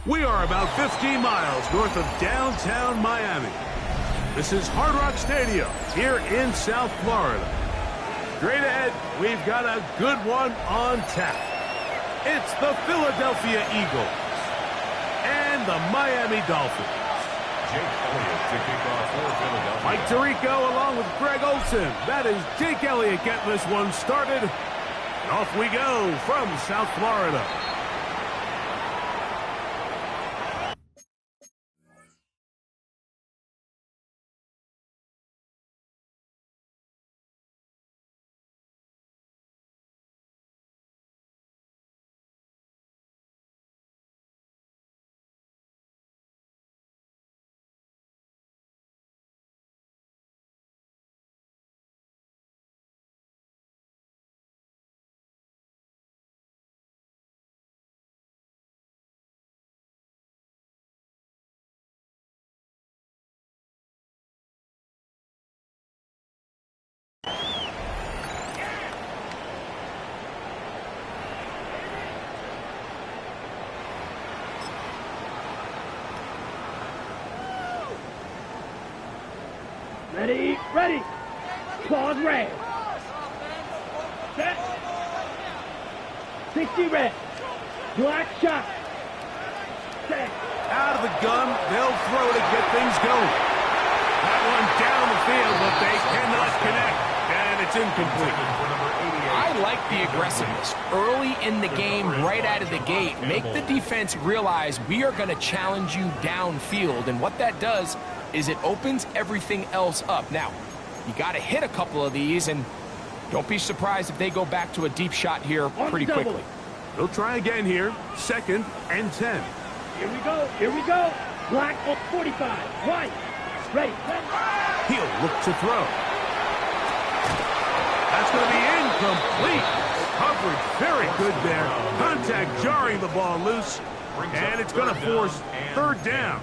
We are about 15 miles north of downtown Miami. This is Hard Rock Stadium here in South Florida. Straight ahead, we've got a good one on tap. It's the Philadelphia Eagles and the Miami Dolphins. Jake Elliott to kick off for Philadelphia. Mike Tirico along with Greg Olsen. That is Jake Elliott getting this one started. And off we go from South Florida. Ready, ready. Claws red. Set. 60 red. Black shot. Set. Out of the gun, they'll throw to get things going. That one down the field, but they cannot connect. And it's incomplete. I like the aggressiveness. Early in the game, right out of the gate, make the defense realize we are going to challenge you downfield. And what that does is it opens everything else up. Now, you got to hit a couple of these, and don't be surprised if they go back to a deep shot here pretty quickly. They'll try again here. 2nd and 10. Here we go, here we go. Black on 45. White. Ready. He'll look to throw. That's going to be incomplete. Coverage very good there. Contact jarring the ball loose. And it's going to force 3rd down.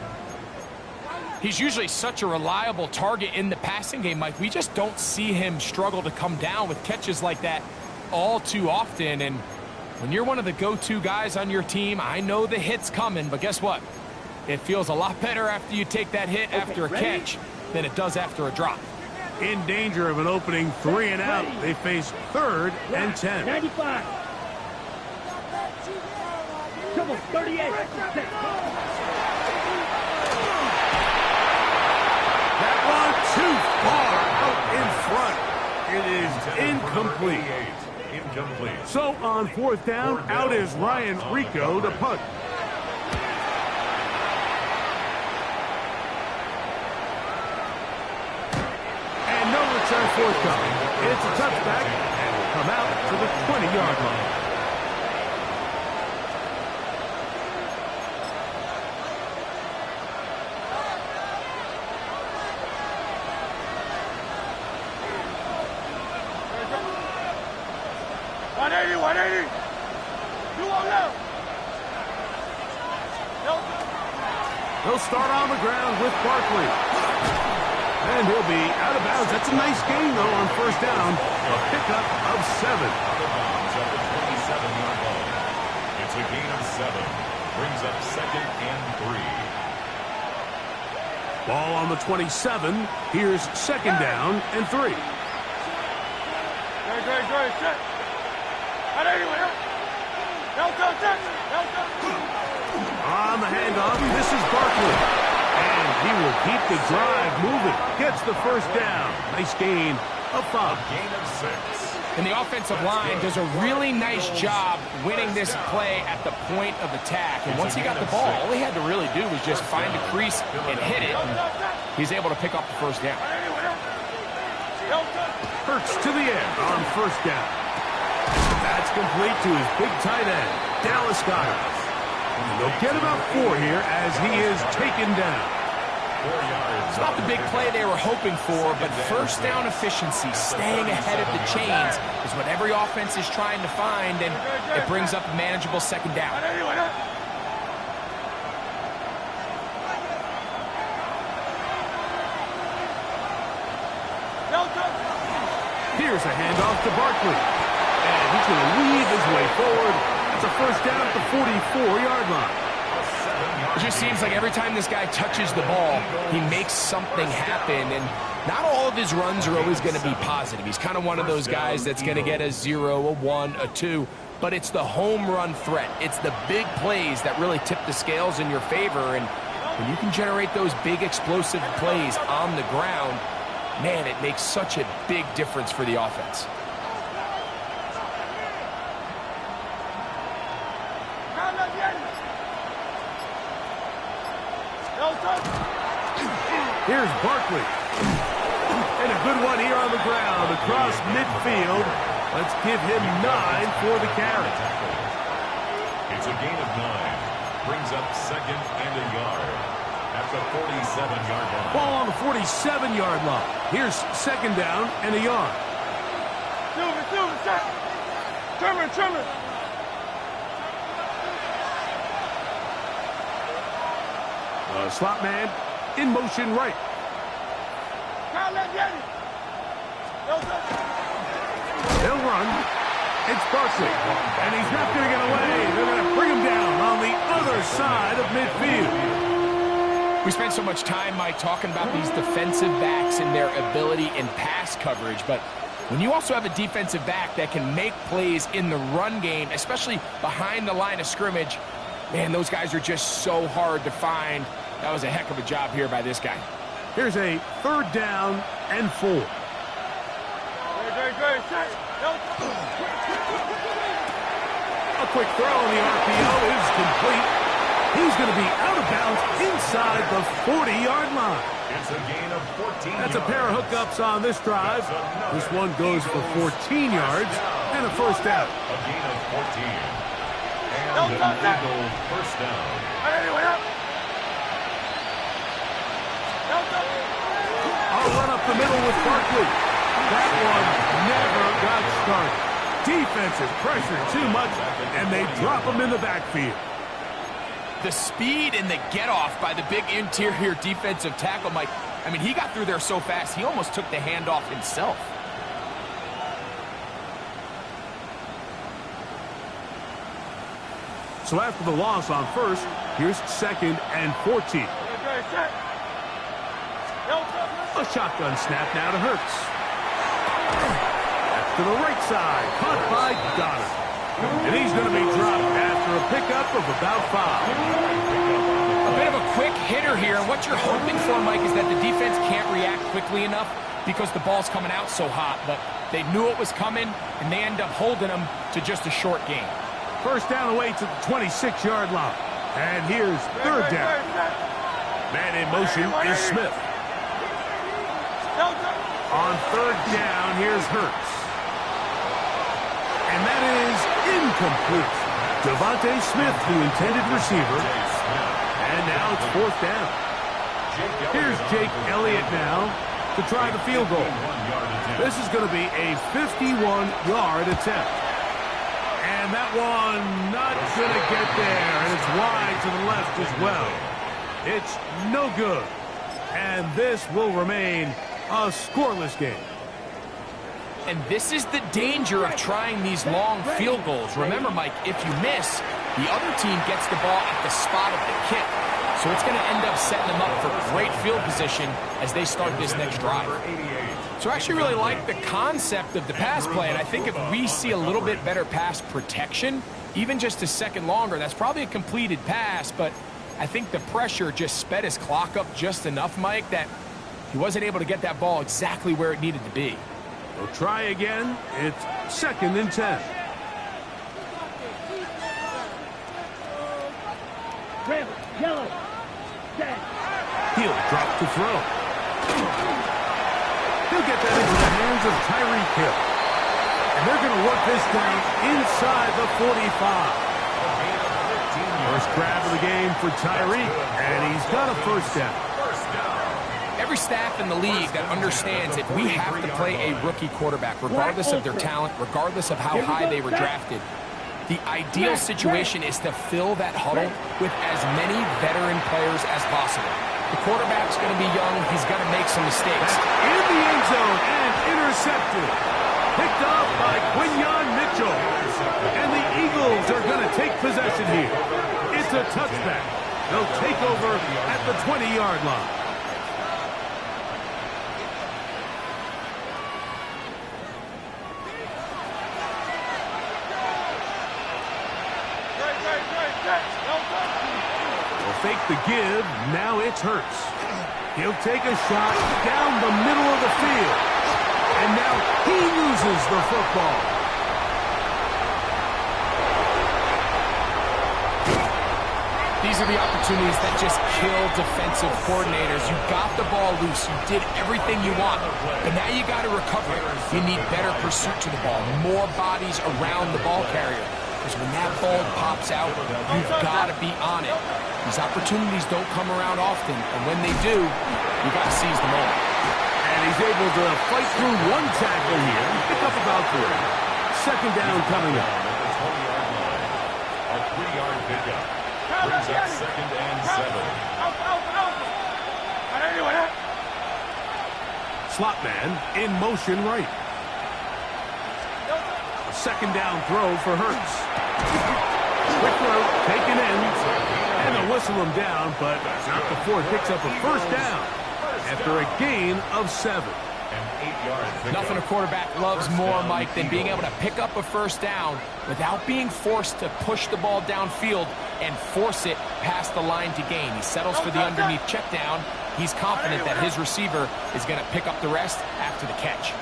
He's usually such a reliable target in the passing game, Mike. We just don't see him struggle to come down with catches like that all too often. And when you're one of the go-to guys on your team, I know the hit's coming, but guess what? It feels a lot better after you take that hit after a catch than it does after a drop. In danger of an opening 3 and out. They face 3rd and 10. 95. Double 38. That one too far out in front. It is incomplete. So on 4th down, out is Ryan Rico to punt. And no return forthcoming. It's a touchback and will come out to the 20-yard line. They'll start on the ground with Barkley. And he'll be out of bounds. That's a nice gain, though, on 1st down. A pickup of 7. Out of bounds at the 27-yard line. It's a gain of 7. Brings up 2nd and 3. Ball on the 27. Here's 2nd down and 3. On the handoff, this is Barkley. And he will keep the drive moving. Gets the 1st down. Nice gain of 5. Gain of 6. And the offensive line does a really nice job winning this play at the point of attack. And once he got the ball, all he had to really do was just find a crease and hit it. And he's able to pick up the 1st down. Hurts to the end on 1st down. That's complete to his big tight end, Dallas Goedert. They'll get about 4 here as he is taken down. It's not the big play they were hoping for, but 1st down efficiency, staying ahead of the chains, is what every offense is trying to find, and it brings up a manageable 2nd down. Here's a handoff to Barkley. And he's going to weave his way forward. It's a 1st down at the 44-yard line. It just seems like every time this guy touches the ball, he makes something happen, and not all of his runs are always going to be positive. He's kind of one of those guys that's going to get a 0, a 1, a 2, but it's the home run threat. It's the big plays that really tip the scales in your favor, and when you can generate those big explosive plays on the ground, man, it makes such a big difference for the offense. Here's Barkley. And a good one here on the ground across midfield. Let's give him 9 for the carry. It's a gain of 9. Brings up second and a yard at the 47-yard line. Ball on the 47-yard line. Here's second down and a yard. Trimmer. The slot man in motion right. He'll run. It's Barkley. And he's not going to get away. They're going to bring him down on the other side of midfield. We spent so much time, Mike, talking about these defensive backs and their ability in pass coverage, but when you also have a defensive back that can make plays in the run game, especially behind the line of scrimmage, man, those guys are just so hard to find. That was a heck of a job here by this guy. Here's a third down and 4. A quick throw on the RPO is complete. He's going to be out of bounds inside the 40-yard line. It's a gain of 14 That's a yards. pair of hookups on this drive. This one goes for 14 yards and a first down. A gain of 14. And an Eagle first down. I'll run up the middle with Barkley. That one never got started. Defense is pressured too much, and they drop him in the backfield. The speed and the get-off by the big interior defensive tackle, Mike. I mean, he got through there so fast, he almost took the handoff himself. So after the loss on first, here's second and 14. A shotgun snap now to Hurts. That's to the right side, caught by Goddard. And he's going to be dropped after a pickup of about 5. A bit of a quick hitter here, and what you're hoping for, Mike, is that the defense can't react quickly enough because the ball's coming out so hot. But they knew it was coming, and they end up holding them to just a short gain. First down away to the 26-yard line. And here's third down. Man in motion is Smith. On third down, here's Hurts. And that is incomplete. Devontae Smith, the intended receiver. And now it's fourth down. Here's Jake Elliott now to try the field goal. This is going to be a 51-yard attempt. And that one not going to get there. And it's wide to the left as well. It's no good. And this will remain a scoreless game. And this is the danger of trying these long field goals. Remember, Mike, if you miss, the other team gets the ball at the spot of the kick. So it's going to end up setting them up for great field position as they start this next drive. So I actually really like the concept of the pass play, and I think if we see a little bit better pass protection, even just a second longer, that's probably a completed pass, but I think the pressure just sped his clock up just enough, Mike, that he wasn't able to get that ball exactly where it needed to be. We'll try again. It's second and 10. Red, yellow, red. He'll drop to throw. He'll get that into the hands of Tyreek Hill. And they're going to work this down inside the 45. First grab of the game for Tyreek, and he's got a first down. Every staff in the league that understands that we have to play a rookie quarterback, regardless of their talent, regardless of how high they were drafted. The ideal situation is to fill that huddle with as many veteran players as possible. The quarterback's going to be young. He's going to make some mistakes. In the end zone and intercepted. Picked off by Quinyon Mitchell. And the Eagles are going to take possession here. It's a touchback. They'll take over at the 20-yard line. They'll fake the give. Now it's Hurts. He'll take a shot down the middle of the field. And now he loses the football. These are the opportunities that just kill defensive coordinators. You got the ball loose. You did everything you want. But now you got to recover it. You need better pursuit to the ball. More bodies around the ball carrier. Because when that ball pops out, you've got to be on it. These opportunities don't come around often. And when they do, you got to seize the moment. And he's able to fight through one tackle here and pick up about 3. Second down coming up. A 3-yard pickup. Brings up second and 7. Slot man in motion right. A second down throw for Hurts. Quick throw, taken in. And they'll whistle him down, but not before it picks up a first down after a gain of 7. Nothing a quarterback loves more, Mike, than being able to pick up a first down without being forced to push the ball downfield and force it past the line to gain. He settles for the underneath check down. He's confident that his receiver is going to pick up the rest after the catch.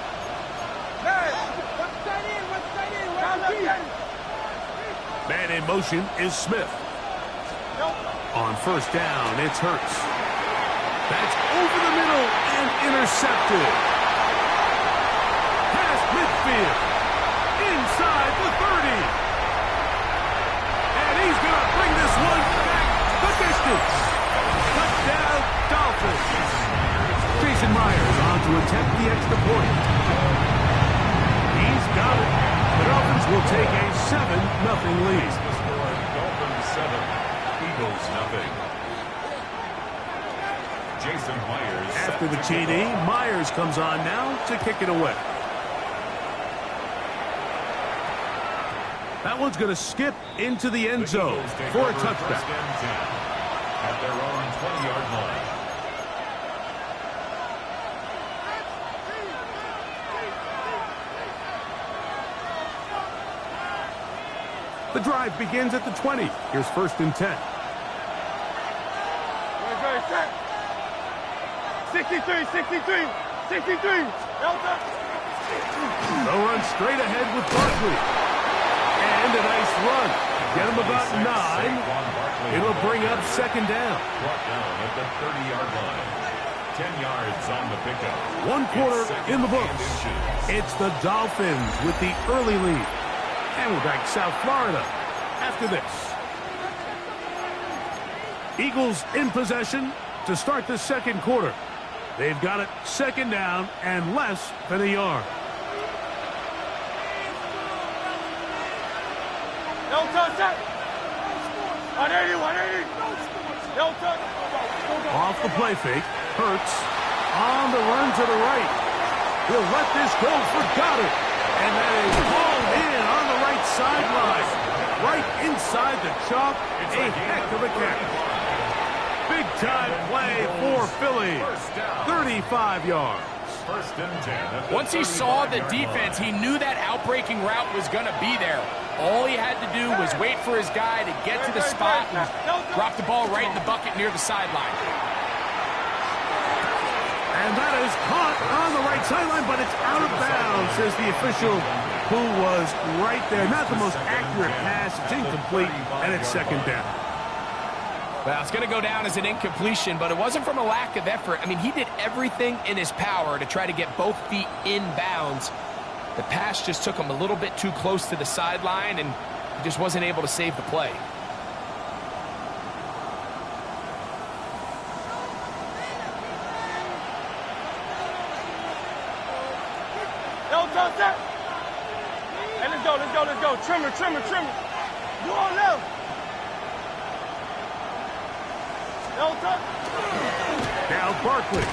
Man in motion is Smith. On first down, it's Hurts. That's over the middle and intercepted. Past midfield. Inside the 30. And he's going to bring this one back the distance. Touchdown, Dolphins. Jason Myers on to attempt the extra point. He's got it. The Dolphins will take a 7-0 lead. Dolphins 7, Eagles 0. Jason Myers. After the TD, Myers comes on now to kick it away. That one's going to skip into the end zone for a touchback. At their own 20-yard line. The drive begins at the 20. Here's first and 10. 63. They'll run straight ahead with Barkley. And a nice run. Get him about 9. It'll bring up second down. Brought down at the 30-yard line. 10 yards on the pickup. 1 quarter in the books. It's the Dolphins with the early lead. And we're back to South Florida after this. Eagles in possession to start the second quarter. They've got it second down and less than a yard. No touch that. 180. No touch. Off the play fake. Hurts on the run to the right. He'll let this go for Goddard. And that is hauled in on the right sideline. Right inside the chalk. A heck of a catch. Big-time play for Philly. 35 yards. First and 10. Once he saw the defense, he knew that outbreaking route was going to be there. All he had to do was wait for his guy to get to the spot and drop the ball right in the bucket near the sideline. And that is caught on the right sideline, but it's out of bounds, says the official, who was right there. Not the most accurate pass. It's incomplete, and it's second down. Well, it's going to go down as an incompletion, but it wasn't from a lack of effort. I mean, he did everything in his power to try to get both feet in bounds. The pass just took him a little bit too close to the sideline, and he just wasn't able to save the play. No touch that. Hey, let's go. Trimmer. You on left. No touch. Now Barkley.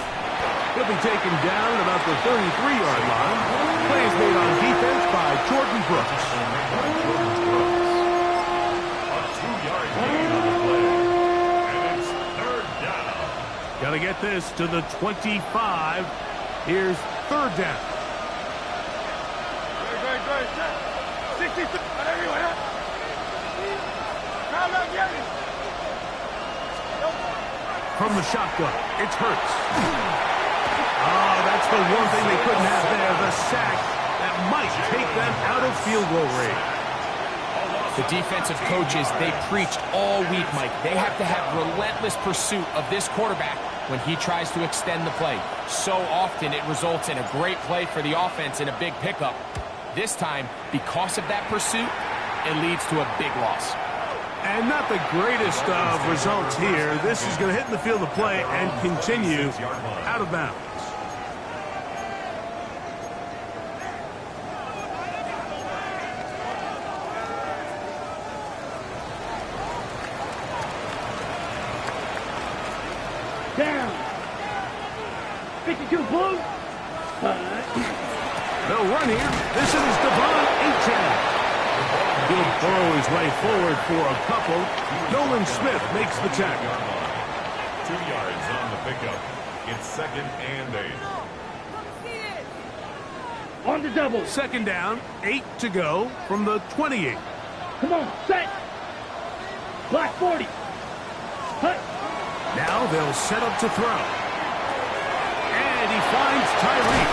He'll be taken down at about the 33-yard line. Play is made on defense by Jordan Brooks. A 2-yard gain on the play. And get this to the 25. Here's third down. From the shotgun, it's Hurts. Oh, that's the one thing they couldn't have there, the sack that might take them out of field goal range. The defensive coaches, they preached all week, Mike. They have to have relentless pursuit of this quarterback when he tries to extend the play. So often it results in a great play for the offense and a big pickup. This time, because of that pursuit, it leads to a big loss. And not the greatest of results here. This is going to hit in the field of play and continue out of bounds. Down. 52 blue. They'll run here. This is Devon Achane. He'll burrow his way forward for a couple. Nolan Smith makes the tackle. 2 yards on the pickup. It's 2nd and 8. On the double. Second down, 8 to go from the 28. Come on, set. Black 40. Hut. Now they'll set up to throw. And he finds Tyreek.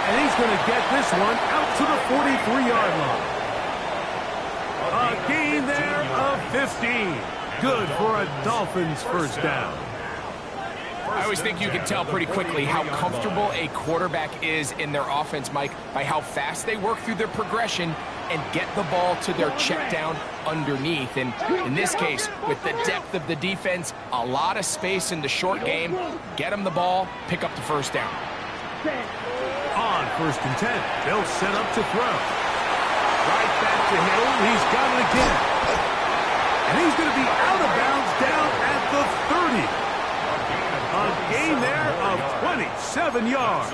And he's going to get this one out to the 43-yard line. A gain there of 15. Good for a Dolphins first down. I always think you can tell pretty quickly how comfortable a quarterback is in their offense, Mike, by how fast they work through their progression and get the ball to their check down underneath. And in this case, with the depth of the defense, a lot of space in the short game, get them the ball, pick up the first down. On 1st and 10, they'll set up to throw. Right back to Hill. He's got it again. And he's going to be out of bounds down at the 30. A gain there of 27 yards.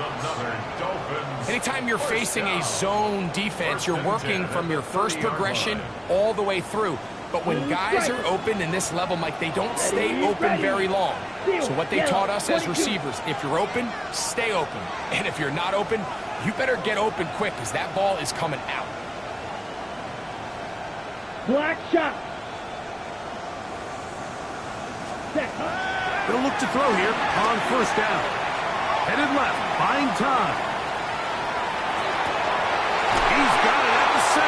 Anytime you're facing a zone defense, you're working from your first progression all the way through. But when guys are open in this level, Mike, they don't stay open very long. So what they taught us as receivers, if you're open, stay open. And if you're not open, you better get open quick because that ball is coming out. Black shot. They'll look to throw here on 1st down. Headed left, buying time. He's got it at the 7.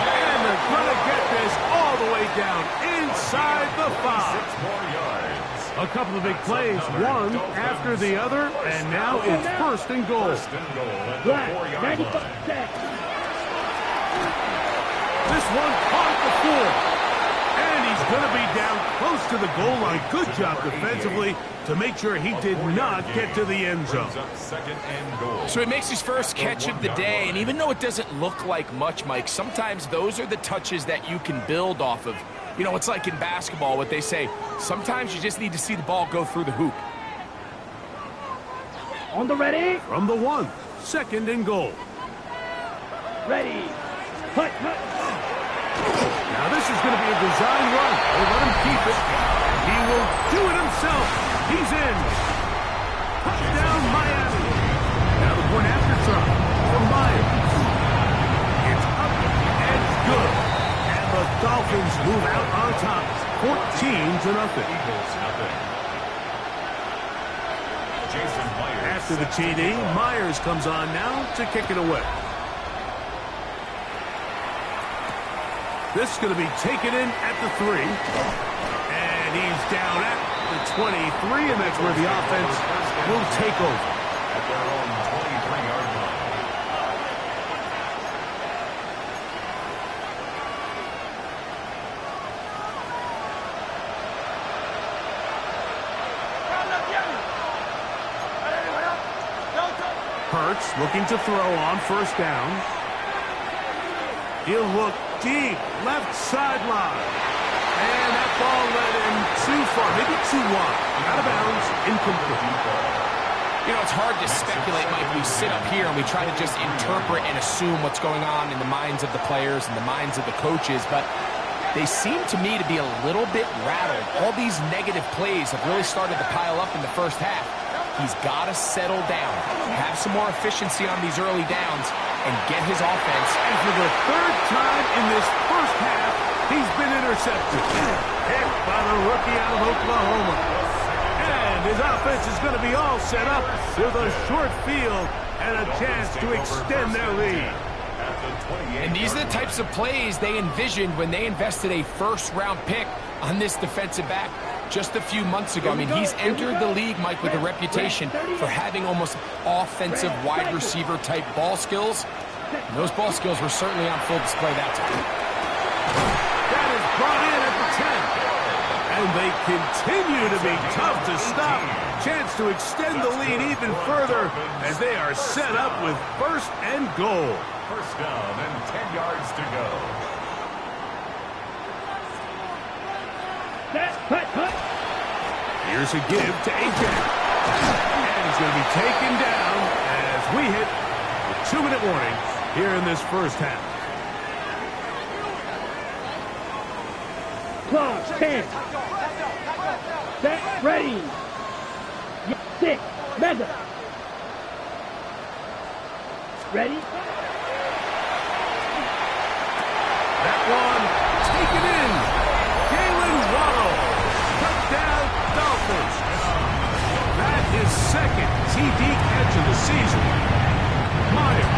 And they're going to get this all the way down inside the 5. 6 more yards. A couple of big plays, one after the other, and now it's 1st and goal. 1st and goal at the Black 4-yard 95 line. seconds. This one caught the 4. And he's going to be down close to the goal line. Good job defensively to make sure he did not get to the end zone. Brings up 2nd and goal. So he makes his first catch of the day, and even though it doesn't look like much, Mike, sometimes those are the touches that you can build off of. You know, it's like in basketball, what they say, sometimes you just need to see the ball go through the hoop. On the ready. From the 1, 2nd and goal. Ready. Hut, hut. Now this is going to be a design run. They let him keep it. He will do it himself. He's in. Touchdown, Miami. Now the point after try from Myers. It's up and good. And the Dolphins move out on top. 14-0. Jason Myers. After the TD, Myers comes on now to kick it away. This is going to be taken in at the 3. And he's down at the 23, and that's where the offense will take over. At their own 23-yard line. Hurts looking to throw on 1st down. He'll look deep, left sideline. And that ball led him too far, maybe too wide. Out of bounds, incomplete. You know, it's hard to speculate, Mike. We sit up here and we try to just interpret and assume what's going on in the minds of the players and the minds of the coaches. But they seem to me to be a little bit rattled. All these negative plays have really started to pile up in the first half. He's got to settle down, have some more efficiency on these early downs, and get his offense. And for the third time in this first half, he's been intercepted. Hit by the rookie out of Oklahoma. And his offense is going to be all set up with a short field and a chance to extend their lead. And these are the types of plays they envisioned when they invested a first-round pick on this defensive back just a few months ago. I mean, he's entered the league, Mike, with a reputation for having almost offensive wide receiver type ball skills. And those ball skills were certainly on full display that time. That is brought in at the 10. And they continue to be tough to stop. Chance to extend the lead even further as they are set up with first and goal. First down and 10 yards to go. Here's a give to A.J. And he's going to be taken down as we hit the 2-minute warning here in this first half. Clock, 10. Set, ready. 6, Mega. Ready? That one taken in. Jalen Waddle. Touchdown, Dolphins. That is second TD catch of the season. Meyer,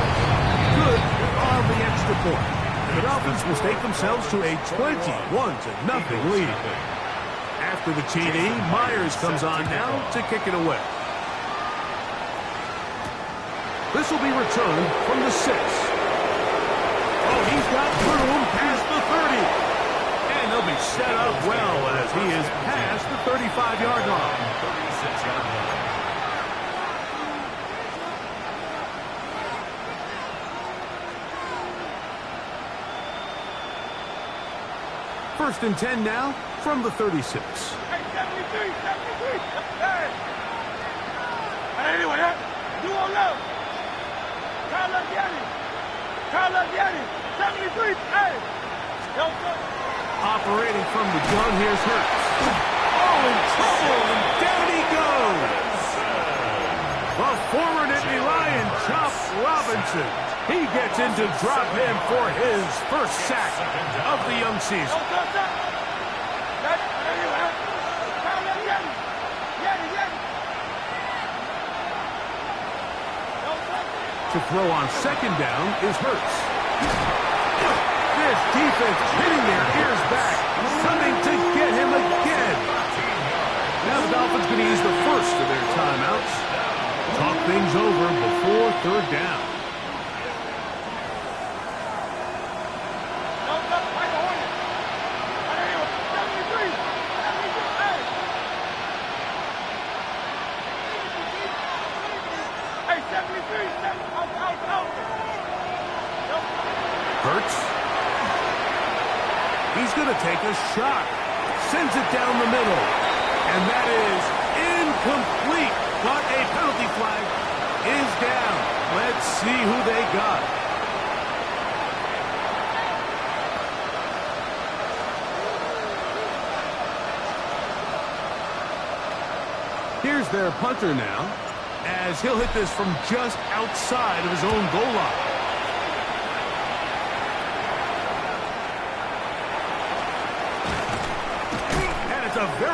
good on the extra point. And the Dolphins will take themselves to a 21-0 lead. After the TD, Myers comes on now to kick it away. This will be returned from the 6. Oh, he's got room past the 30. And he'll be set up well as he is past the 35-yard line. 36-yard line. First and 10 now from the 36. Hey, 73, 73. Hey. Anyway, you won't love. Carlos Yanni. 73. Hey. Operating from the gun, here's Hurts. Oh, in trouble, and down he goes. The former Nittany Lion, Chop Robinson. He gets in to drop him for his first sack of the young season. To throw on second down is Hurts. This defense hitting their ears back, coming to get him again. Now the Dolphins going to use the first of their timeouts. Talk things over before third down. Hurts. He's going to take a shot. Sends it down the middle. And that is incomplete. But a penalty flag is down. Let's see who they got. Here's their punter now, as he'll hit this from just outside of his own goal line. And it's a very